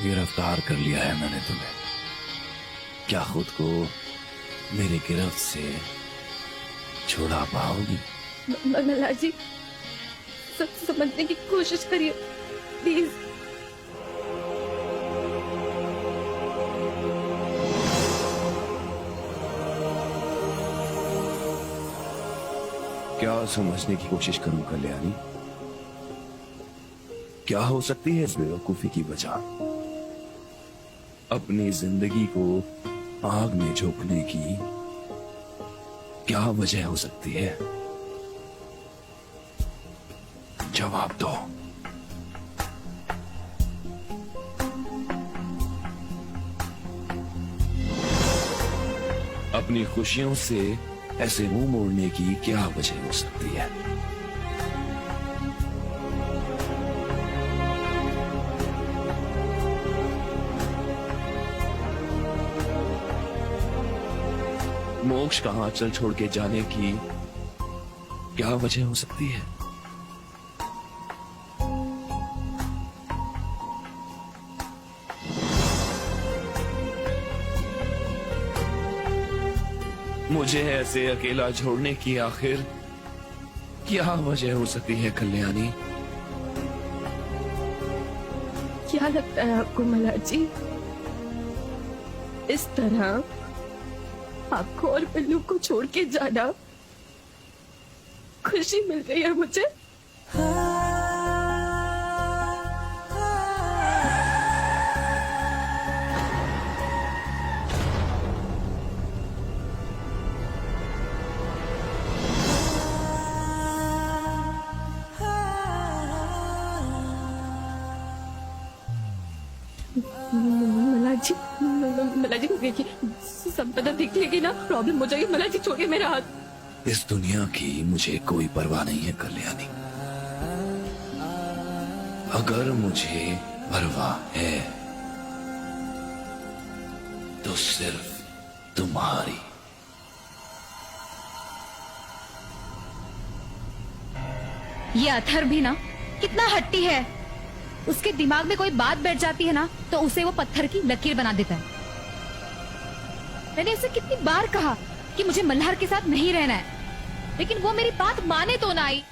गिरफ्तार कर लिया है मैंने तुम्हें। क्या खुद को मेरी गिरफ्त से छुड़ा पाओगी? मल्हार जी, समझने की कोशिश करिए प्लीज। क्या समझने की कोशिश करूं कल्याणी? क्या हो सकती है इस बेवकूफी की वजह? अपनी जिंदगी को आग में झोंकने की क्या वजह हो सकती है? जवाब दो। अपनी खुशियों से ऐसे मुंह मोड़ने की क्या वजह हो सकती है? मोक्ष का आंचल छोड़ के जाने की क्या वजह हो सकती है? मुझे ऐसे अकेला छोड़ने की आखिर क्या वजह हो सकती है कल्याणी? क्या लगता है आपको मल्हार जी, इस तरह आपको और पिल्लू को छोड़ के जाना खुशी मिल रही है मुझे? मल्हार जी देखिए, संपदा देख लेगी ना, प्रॉब्लम हो जाएगी। मल्हार जी छोड़िए मेरा हाथ। इस दुनिया की मुझे कोई परवाह नहीं है कल्याणी। अगर मुझे परवाह है तो सिर्फ तुम्हारी। ये अथर भी ना कितना हट्टी है। उसके दिमाग में कोई बात बैठ जाती है ना तो उसे वो पत्थर की लकीर बना देता है। मैंने उसे कितनी बार कहा कि मुझे मल्हार के साथ नहीं रहना है, लेकिन वो मेरी बात माने तो ना आई।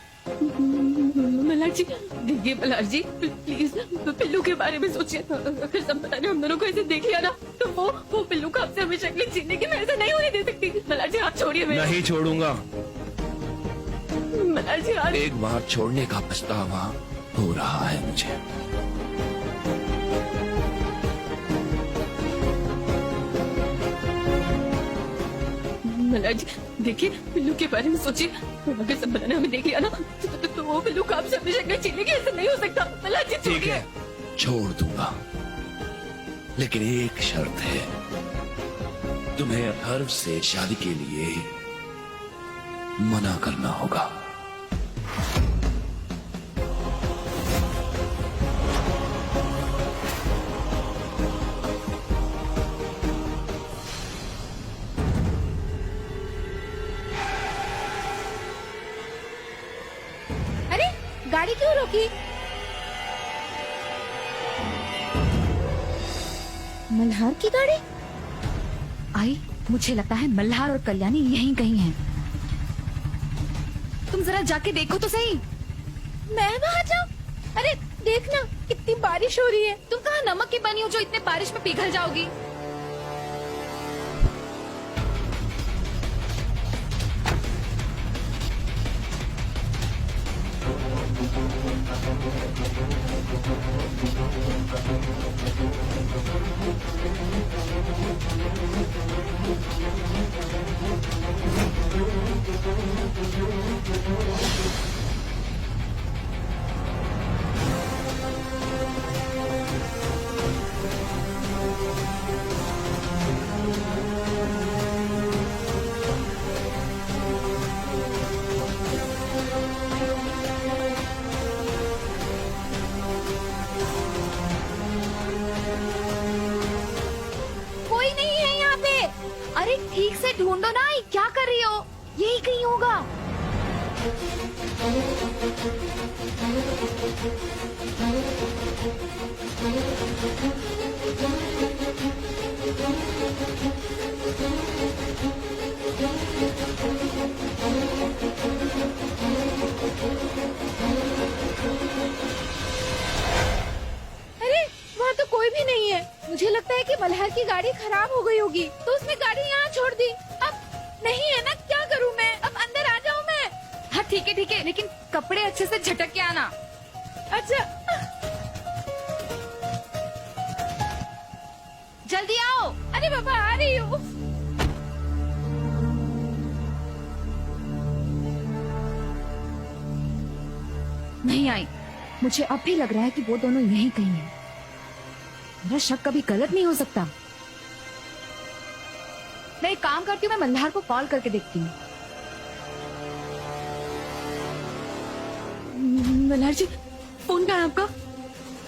मल्हार जी देखिए, मल्हार जी प्लीज पिल्लू के बारे में सोचिए। अगर संपदा ने हम दोनों को ऐसे देख लिया ना तो वो पिल्लू को आपसे हमेशा के लिए जीने की मैं ऐसा नहीं होने दे सकती। मल्हार जी आप छोड़िए मेरे। नहीं छोड़ूंगा। मल्हार जी आप एक बार छोड़ने का पछतावा हो रहा है मुझे। मल्हार जी देखिए, पिल्लू के बारे में सोचिए। अगर संपदा ने हमें देख लिया ना तो वो पिल्लू को आपसे हमेशा के लिए जीने की ऐसा नहीं हो सकता। मल्हार जी ठीक है, छोड़ दूंगा, लेकिन एक शर्त है। तुम्हें अथर्व से शादी के लिए मना करना होगा। अरे गाड़ी क्यों रोकी? मल्हार की गाड़ी आई। मुझे लगता है मल्हार और कल्याणी यहीं कहीं हैं। तुम जरा जाके देखो तो सही। मैं वहाँ जाऊँ? अरे देखना कितनी बारिश हो रही है। तुम कहाँ नमक की बनी हो जो इतने बारिश में पिघल जाओगी? अरे ठीक से ढूंढो ना, क्या कर रही हो? यही कहीं होगा। मल्हार की गाड़ी खराब हो गई होगी तो उसने गाड़ी यहाँ छोड़ दी। अब नहीं है ना, क्या करूँ मैं? अब अंदर आ जाऊँ मैं? हाँ ठीक है, लेकिन कपड़े अच्छे से झटक के आना। अच्छा जल्दी आओ। अरे बाबा आ रही हूँ। नहीं आई। मुझे अब भी लग रहा है कि वो दोनों यहीं कहीं हैं। मेरा शक कभी गलत नहीं हो सकता। मैं एक काम करती हूँ, मैं मल्हार को कॉल करके देखती हूँ। मल्हार जी, फोन कहाँ है आपका?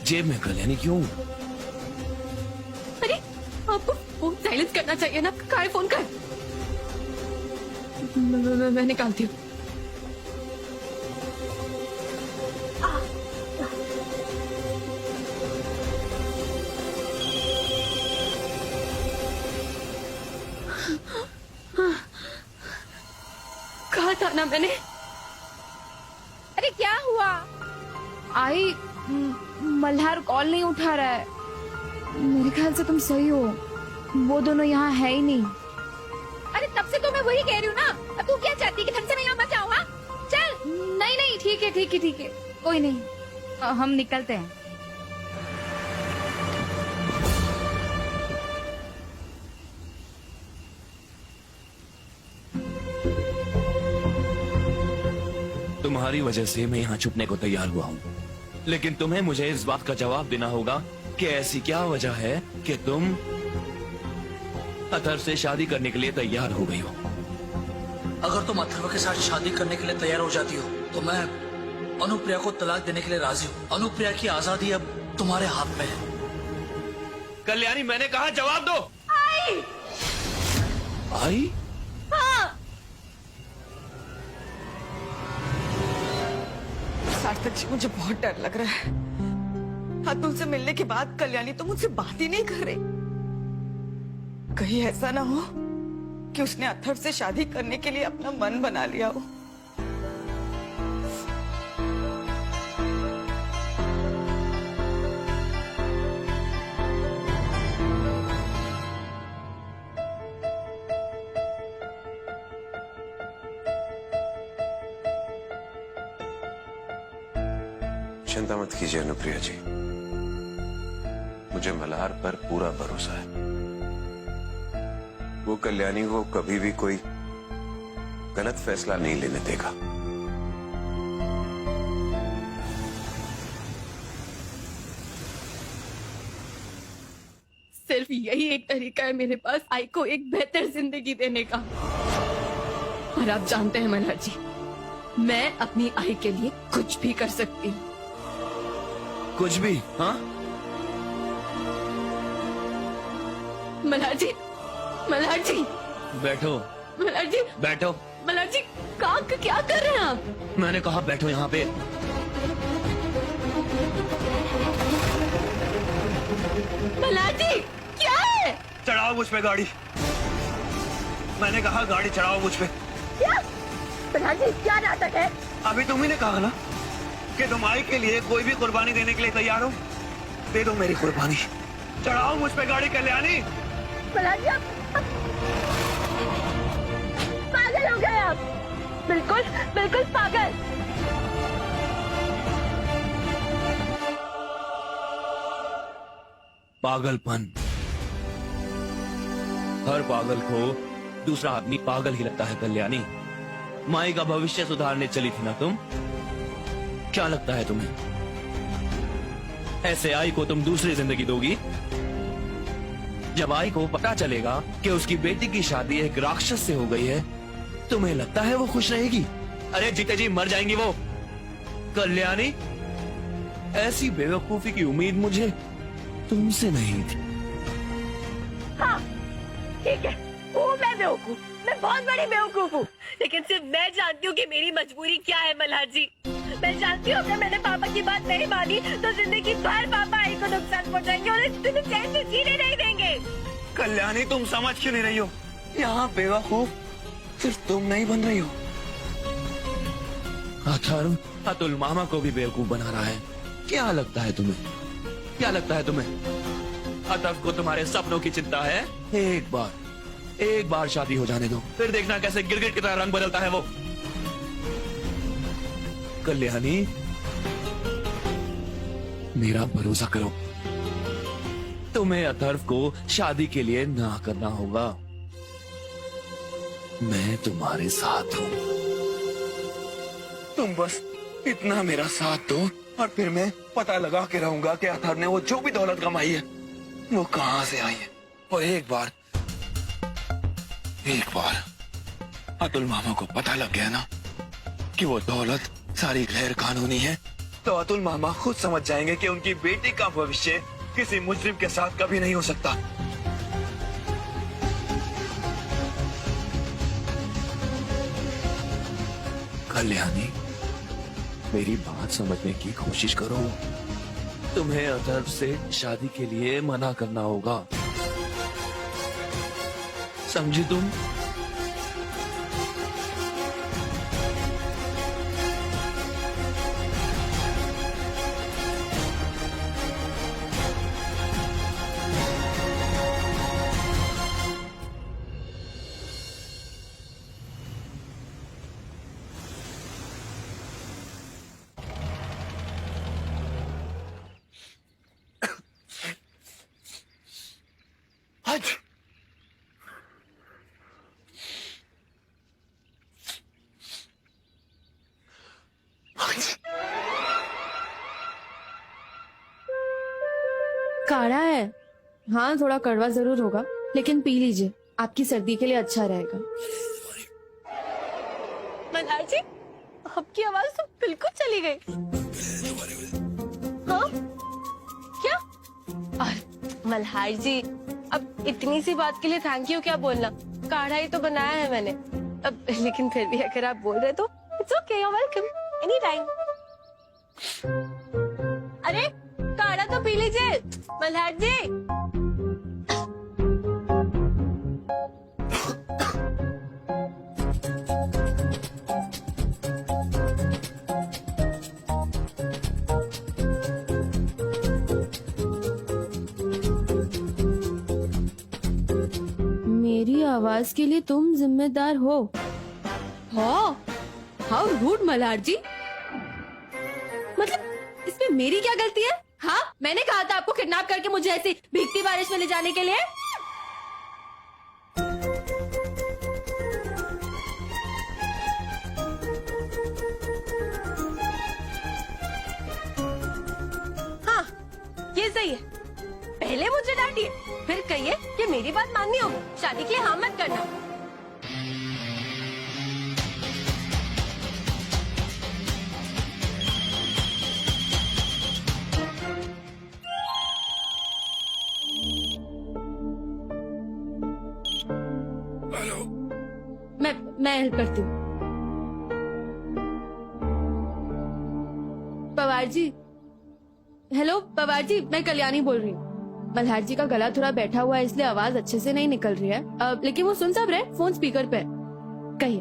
जेब में कल्याणी क्यों? अरे आपको फोन साइलेंस करना चाहिए ना। कहाँ है फोन? का मैं निकालती हूँ। कहा था ना मैंने। अरे क्या हुआ? आई मल्हार कॉल नहीं उठा रहा है। मेरे ख्याल से तुम सही हो, वो दोनों यहाँ है ही नहीं। अरे तब से तो मैं वही कह रही हूँ ना। अब तू क्या चाहती है कि ढंग से मैं यहाँ मत जाऊँ? चल। नहीं ठीक है कोई नहीं, हम निकलते हैं। तुम्हारी वजह से मैं यहाँ छुपने को तैयार हुआ हूँ, लेकिन तुम्हें मुझे इस बात का जवाब देना होगा कि ऐसी क्या वजह है कि तुम अथर्व से शादी करने के लिए तैयार हो गई हो। अगर तुम अथर्व के साथ शादी करने के लिए तैयार हो जाती हो तो मैं अनुप्रिया को तलाक देने के लिए राजी हूँ। अनुप्रिया की आजादी अब तुम्हारे हाथ में है। कल्याणी, मैंने कहा जवाब दो। आई? सार्थक जी, मुझे बहुत डर लग रहा है। हाँ, तुमसे मिलने के बाद कल्याणी तो मुझसे बात ही नहीं कर रही। कहीं ऐसा ना हो कि उसने अथर्व से शादी करने के लिए अपना मन बना लिया हो। चिंता मत कीजिए अनुप्रिया जी, मुझे मल्हार पर पूरा भरोसा है। वो कल्याणी को कभी भी कोई गलत फैसला नहीं लेने देगा। सिर्फ यही एक तरीका है मेरे पास आई को एक बेहतर जिंदगी देने का। और आप जानते हैं मल्हार जी, मैं अपनी आई के लिए कुछ भी कर सकती हूँ। कुछ भी? हाँ? मल्हार जी, बैठो। मल्हार जी, बैठो। मल्हार जी, क्या कर रहे हैं आप? मैंने कहा बैठो यहाँ पे। मल्हार जी, क्या है? चढ़ाओ मुझ पे गाड़ी। मैंने कहा गाड़ी चढ़ाओ मुझ पे। क्या? मल्हार जी, क्या नाटक है? अभी तुम ही ने कहा ना कि तुम आई के लिए कोई भी कुर्बानी देने के लिए तैयार हो। दे दो मेरी कुर्बानी। चढ़ाओ मुझ पे गाड़ी कल्याणी। मल्हार जी, आप पागल हो गए आप। बिल्कुल पागल। पागलपन। हर पागल को दूसरा आदमी पागल ही लगता है कल्याणी। माई का भविष्य सुधारने चली थी ना तुम? क्या लगता है तुम्हें ऐसे आई को तुम दूसरी जिंदगी दोगी? जब आई को पता चलेगा कि उसकी बेटी की शादी एक राक्षस से हो गई है, तुम्हें लगता है वो खुश रहेगी? अरे जीते जी मर जाएंगी वो। कल्याणी, ऐसी बेवकूफी की उम्मीद मुझे तुमसे नहीं थी। हाँ, ठीक है, वो मैं बेवकूफ, मैं बहुत बड़ी बेवकूफ हूँ, लेकिन सिर्फ मैं जानती हूँ कि मेरी मजबूरी क्या है मल्हार जी। मैं जानती हूँ अगर मैंने पापा की बात नहीं मानी तो जिंदगी भर पापा आई को नुकसान पहुँचाएंगे और तुम्हें चैन से जीने नहीं देंगे। कल्याणी, तुम समझ क्यों नहीं रही हो? यहाँ बेवकूफ सिर्फ तुम नहीं बन रही हो। अथर्व अतुल मामा को भी बेवकूफ बना रहा है। क्या लगता है तुम्हें? अतर्फ को तुम्हारे सपनों की चिंता है? एक बार शादी हो जाने दो, फिर देखना कैसे गिरगिट की तरह रंग बदलता है वो। कल्याणी, मेरा भरोसा करो, तुम्हें अतर्फ को शादी के लिए ना करना होगा। मैं तुम्हारे साथ हूं। तुम बस इतना मेरा साथ दो और फिर मैं पता लगा के रहूंगा कि अतर्फ ने वो जो भी दौलत कमाई है वो कहां से आई है। और एक बार अतुल मामा को पता लग गया ना कि वो दौलत सारी गैर कानूनी है, तो अतुल मामा खुद समझ जाएंगे कि उनकी बेटी का भविष्य किसी मुजरिम के साथ कभी नहीं हो सकता। कल्याणी, मेरी बात समझने की कोशिश करो। तुम्हें अतर्फ से शादी के लिए मना करना होगा, समझी तुम? काढ़ा है, हाँ थोड़ा कड़वा जरूर होगा, लेकिन पी लीजिए, आपकी सर्दी के लिए अच्छा रहेगा। मल्हार जी, आपकी आवाज तो बिल्कुल चली गई। हाँ क्या? मल्हार जी, अब इतनी सी बात के लिए थैंक यू क्या बोलना, काढ़ा ही तो बनाया है मैंने। अब लेकिन फिर भी अगर आप बोल रहे तो it's okay, you welcome any time. अरे काढ़ा तो पी लीजिए मल्हार जी। मेरी आवाज के लिए तुम जिम्मेदार हो? हाउ रूड मल्हार जी, मतलब इसमें मेरी क्या गलती है? हाँ, मैंने कहा था आपको किडनैप करके मुझे ऐसी भीगती बारिश में ले जाने के लिए। हाँ, ये सही है। पहले मुझे डांटिए, फिर कहिए कि मेरी बात माननी होगी, शादी के लिए हाँ मत करना। मैं हेल्प करती हूँ। पवार जी, हेलो पवार जी, मैं कल्याणी बोल रही हूँ। मल्हार जी का गला थोड़ा बैठा हुआ है, इसलिए आवाज अच्छे से नहीं निकल रही है, लेकिन वो सुन सब रहे, फोन स्पीकर पे। कहिए।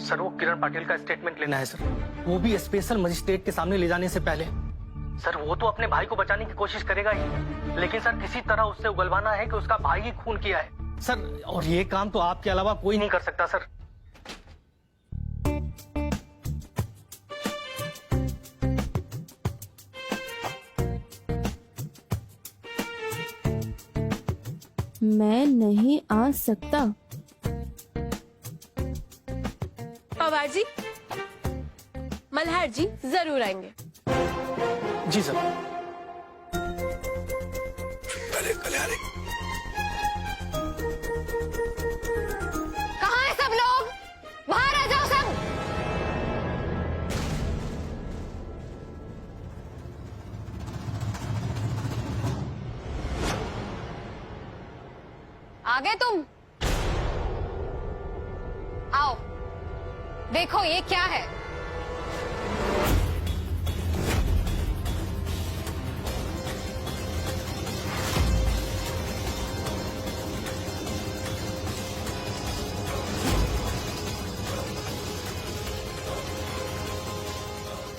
सर, वो किरण पाटिल का स्टेटमेंट लेना है सर, वो भी स्पेशल मजिस्ट्रेट के सामने ले जाने से पहले। सर, वो तो अपने भाई को बचाने की कोशिश करेगा ही, लेकिन सर किसी तरह उससे उगलवाना है कि उसका भाई ही खून किया है सर, और ये काम तो आपके अलावा कोई नहीं कर सकता सर। मैं नहीं आ सकता। पवार जी, मल्हार जी जरूर आएंगे। जी सर। कहाँ है सब लोग? बाहर आ जाओ सब। आ गए तुम? आओ देखो ये क्या है।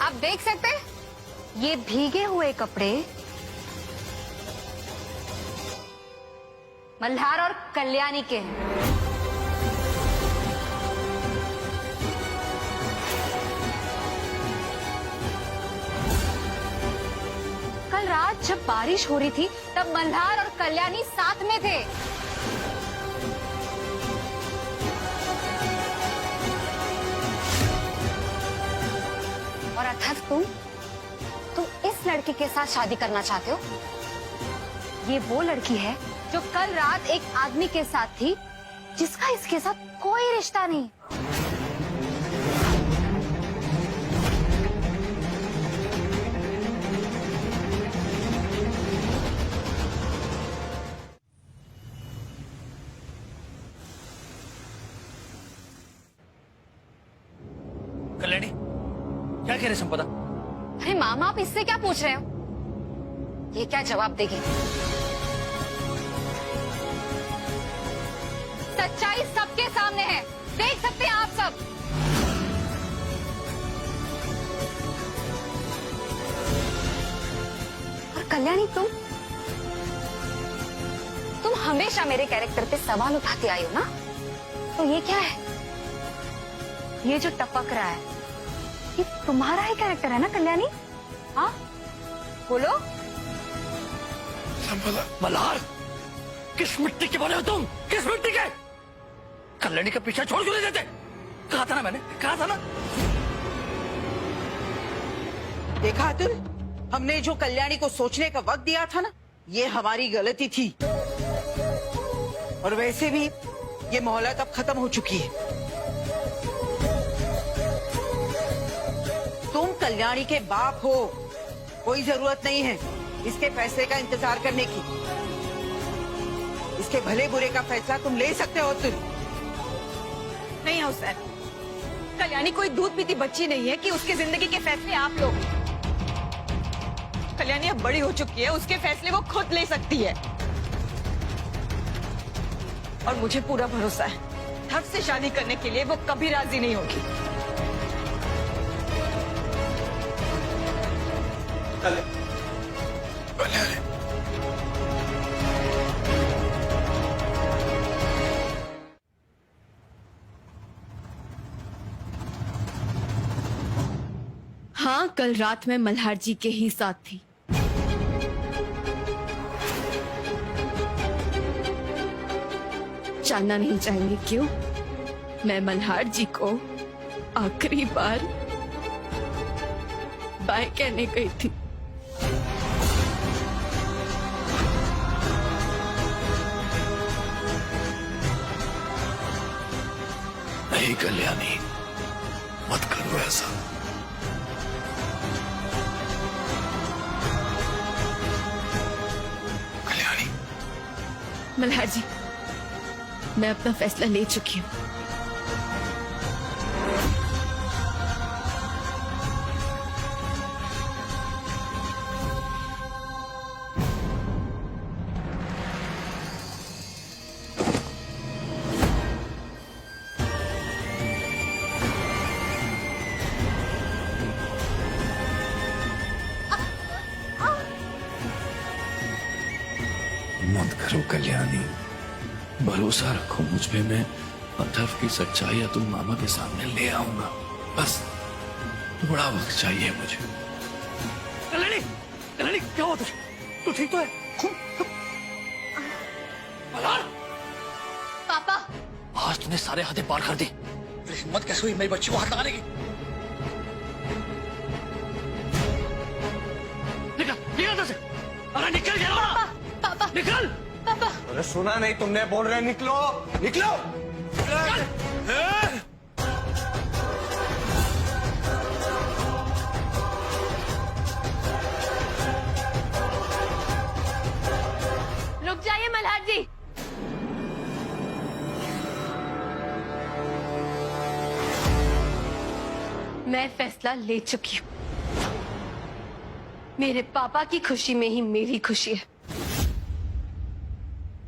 आप देख सकते हैं ये भीगे हुए कपड़े मल्हार और कल्याणी के हैं। कल रात जब बारिश हो रही थी तब मल्हार और कल्याणी साथ में थे। और अर्थात तुम इस लड़के के साथ शादी करना चाहते हो। ये वो लड़की है जो कल रात एक आदमी के साथ थी जिसका इसके साथ कोई रिश्ता नहीं। कल्याणी, क्या कह रहे संपदा? अरे मामा, आप इससे क्या पूछ रहे हो? ये क्या जवाब देगी? सच्चाई सबके सामने है, देख सकते हैं आप सब। और कल्याणी, तुम हमेशा मेरे कैरेक्टर पे सवाल उठाती आई हो ना, तो ये क्या है? ये जो टपक रहा है ये तुम्हारा ही कैरेक्टर है ना कल्याणी? हाँ बोलो। संपदा, मल्हार, किस मिट्टी के बने हो तुम? किस मिट्टी के? कल्याणी का पीछा छोड़ क्यों नहीं देते? कहा था ना मैंने, कहा था ना। देखा अतुल, हमने जो कल्याणी को सोचने का वक्त दिया था ना, ये हमारी गलती थी। और वैसे भी ये मोहलत अब खत्म हो चुकी है। तुम कल्याणी के बाप हो, कोई जरूरत नहीं है इसके फैसले का इंतजार करने की। इसके भले बुरे का फैसला तुम ले सकते हो अतुल। नहीं हुसैन, कल्याणी कोई दूध पीती बच्ची नहीं है कि उसकी जिंदगी के फैसले आप लो। कल्याणी अब बड़ी हो चुकी है, उसके फैसले वो खुद ले सकती है। और मुझे पूरा भरोसा है, हक से शादी करने के लिए वो कभी राजी नहीं होगी। हाँ, कल रात मैं मल्हार जी के ही साथ थी। जानना नहीं चाहेंगे क्यों? मैं मल्हार जी को आखिरी बार बाय कहने गई थी। नहीं कल्याणी, मत करो ऐसा। कल्याणी, मल्हार जी, मैं अपना फैसला ले चुकी हूँ। मत करो कल्याणी, भरोसा रखो मुझ पे। मैं अथर्व की सच्चाई अतुल मामा के सामने ले आऊंगा। बस थोड़ा वक्त चाहिए मुझे। कल्याणी, कल्याणी, क्या हुआ तुझे? तू ठीक तो है? मल्हार, पापा, आज तूने सारे हदें पार कर दी। फिर हिम्मत कैसे हुई मेरी बच्ची को हाथ लगाने की? निकल, निकल इधर से। अरे निकल, जरा पापा, निकल। पापा, अरे सुना नहीं तुमने? बोल रहे निकलो, निकलो। रुक जाइए मल्हार जी। मैं फैसला ले चुकी हूँ। मेरे पापा की खुशी में ही मेरी खुशी है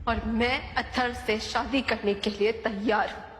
और मैं अथर्व से शादी करने के लिए तैयार हूँ।